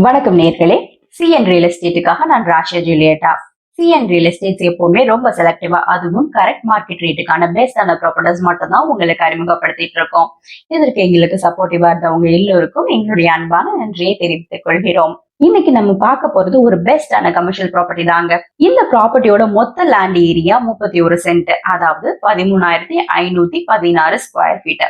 வணக்கம் நேர்களே. CN real எஸ்டேட்டுக்காக நான் ராஷா ஜூலியட்டா. சிஎன் ரியல் எஸ்டேட்ஸ் எப்பவுமே ரொம்ப செலக்டிவா, அதுவும் கரெக்ட் மார்க்கெட் ரேட்டுக்கான பெஸ்டான ப்ராப்பர்ட்டிஸ் மட்டும் தான் உங்களுக்கு அறிமுகப்படுத்திட்டு இருக்கோம். இதற்கு எங்களுக்கு சப்போர்ட்டிவா இருந்தவங்க எல்லோருக்கும் எங்களுடைய அன்பான நன்றியை தெரிவித்துக் கொள்கிறோம். இன்னைக்கு நம்ம பார்க்க போறது ஒரு பெஸ்டான கமர்ஷியல் ப்ராப்பர்ட்டி தாங்க. இந்த ப்ராப்பர்ட்டியோட மொத்த லேண்ட் ஏரியா 31 சென்ட், அதாவது 13,516 ஸ்கொயர் ஃபீட்.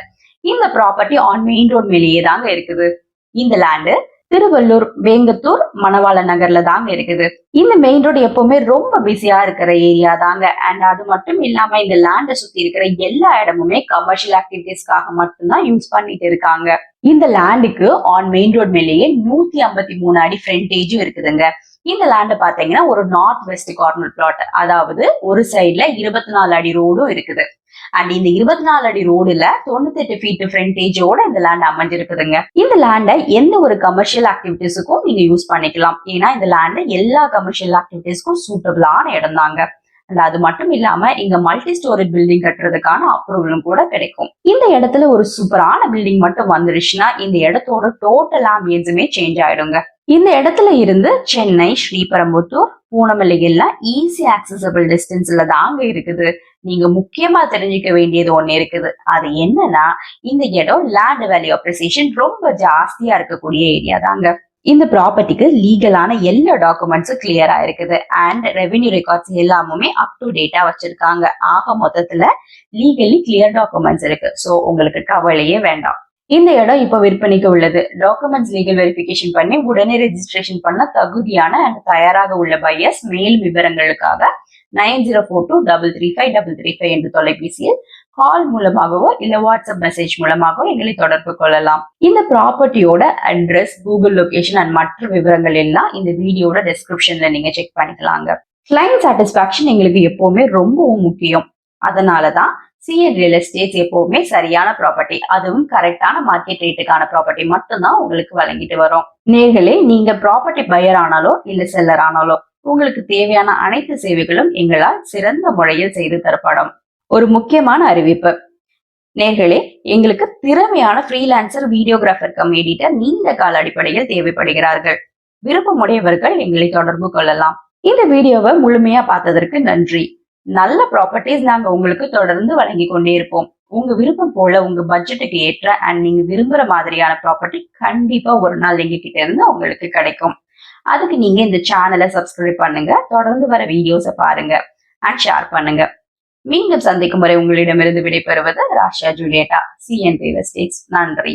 இந்த ப்ராப்பர்ட்டி ஆன் மெயின் ரோட் மேலேயே தாங்க இருக்குது. இந்த லேண்டு திருவள்ளூர், வேங்கத்தூர், மணவாள நகர்ல தாங்க இருக்குது. இந்த மெயின் ரோடு எப்பவுமே ரொம்ப பிஸியா இருக்கிற ஏரியா தாங்க. அண்ட் அது மட்டும் இல்லாம இந்த லேண்ட சுத்தி இருக்கிற எல்லா இடமுமே கமர்ஷியல் ஆக்டிவிட்டிஸ்க்காக மட்டும்தான் யூஸ் பண்ணிட்டு இருக்காங்க. இந்த லேண்டுக்கு ஆன் மெயின் ரோட் மேலேயே 153 அடி ஃப்ரண்டேஜும் இருக்குதுங்க. இந்த லேண்ட் பாத்தீங்கன்னா ஒரு நார்த் வெஸ்ட் கார்னர் பிளாட், அதாவது ஒரு சைட்ல 24 அடி ரோடும் இருக்குது. அண்ட் இந்த 24 அடி ரோடுல 98 ஃபீட் ஃப்ரண்டேஜோட இந்த லேண்ட் அமைஞ்சிருக்குதுங்க. இந்த லேண்ட எந்த ஒரு கமர்ஷியல் ஆக்டிவிட்டிஸுக்கும் நீங்க யூஸ் பண்ணிக்கலாம். ஏன்னா இந்த லேண்ட் எல்லா கமர்ஷியல் ஆக்டிவிட்டிஸ்க்கும் சூட்டபிளான இடம் தாங்க. அண்ட் அது மட்டும் இல்லாம இங்க மல்டி ஸ்டோரேஜ் பில்டிங் கட்டுறதுக்கான அப்ரூவலும் கூட கிடைக்கும். இந்த இடத்துல ஒரு சூப்பரான பில்டிங் மட்டும் வந்துருச்சுன்னா இந்த இடத்தோட டோட்டல் ஆம்பியன்ஸுமே சேஞ்ச் ஆயிடுங்க. இந்த இடத்துல இருந்து சென்னை, ஸ்ரீபெரும்புத்தூர், பூனமல்லி எல்லாம் ஈஸி ஆக்சசபிள் டிஸ்டன்ஸ்ல தாங்க இருக்குது. நீங்க முக்கியமா தெரிஞ்சுக்க வேண்டியது ஒண்ணு இருக்குது. அது என்னன்னா, இந்த இடம் லேண்ட் வேல்யூ அப்ரிசியேஷன் ரொம்ப ஜாஸ்தியா இருக்கக்கூடிய ஏரியா தாங்க. இந்த ப்ராப்பர்ட்டிக்கு லீகலான எல்லா டாக்குமெண்ட்ஸும் கிளியரா இருக்குது. அண்ட் ரெவென்யூ ரெக்கார்ட்ஸ் எல்லாமே அப் டு டேட்டா வச்சிருக்காங்க. ஆக மொத்தத்துல லீகலி கிளியர் டாக்குமெண்ட்ஸ் இருக்கு. சோ உங்களுக்கு கவலையே வேண்டாம். இந்த இடம் இப்ப விற்பனைக்கு உள்ளது. டாக்குமெண்ட்ஸ் லீகல் வெரிஃபிகேஷன் பண்ணி உடனே ரெஜிஸ்ட்ரேஷன் பண்ண தகுதியான அண்ட் தயாராக உள்ள பையர்ஸ் மேல் விவரங்களுக்காக 9042335335 என்ற தொலைபேசியில் கால் மூலமாகவோ இல்ல வாட்ஸ்அப் மெசேஜ் மூலமாகவோ எங்களை தொடர்பு கொள்ளலாம். இந்த ப்ராப்பர்ட்டியோட அட்ரஸ், கூகுள் லொகேஷன் அண்ட் மற்ற விவரங்கள் எல்லாம் இந்த வீடியோட டிஸ்கிரிப்ஷன்ல நீங்க செக் பண்ணிக்கலாங்க. கிளைண்ட் சாட்டிஸ்பாக்சன் எங்களுக்கு எப்பவுமே ரொம்பவும் முக்கியம். அதனாலதான் சிஎன் ரியல் எஸ்டேட்ஸ் எப்பவுமே சரியான ப்ராப்பர்ட்டி, அதுவும் கரெக்டான மார்க்கெட் ரேட்டுக்கான ப்ராப்பர்ட்டி மட்டும்தான் உங்களுக்கு வழங்கிட்டு வரோம். நேர்களே, நீங்க ப்ராப்பர்ட்டி பையர் ஆனாலோ இல்ல செல்லர் ஆனாலோ உங்களுக்கு தேவையான அனைத்து சேவைகளும் எங்களால் சிறந்த முறையில் செய்து தரப்படும். ஒரு முக்கியமான அறிவிப்பு நேர்களே, எங்களுக்கு திறமையான ஃப்ரீலான்சர், வீடியோகிராஃபர் கம் எடிட்டர் நீண்ட கால அடிப்படையில் தேவைப்படுகிறார்கள். விருப்பமுடையவர்கள் எங்களை தொடர்பு கொள்ளலாம். இந்த வீடியோவை முழுமையா பார்த்ததற்கு நன்றி. நல்ல ப்ராப்பர்ட்டிஸ் நாங்க உங்களுக்கு தொடர்ந்து வழங்கி கொண்டே இருப்போம். உங்க விருப்பம் போல உங்க பட்ஜெட்டுக்கு ஏற்ற அண்ட் நீங்க விரும்புற மாதிரியான ப்ராப்பர்ட்டி கண்டிப்பா ஒரு நாள் எங்க கிட்ட இருந்து உங்களுக்கு கிடைக்கும். அதுக்கு நீங்க இந்த சேனலை சப்ஸ்கிரைப் பண்ணுங்க, தொடர்ந்து வர வீடியோஸை பாருங்க அண்ட் ஷேர் பண்ணுங்க. மீண்டும் சந்திக்கும் வரை உங்களிடமிருந்து விடைபெறுவது ராஷா ஜூலியட்டா, சிஎன் ரியல் எஸ்டேட்ஸ். நன்றி.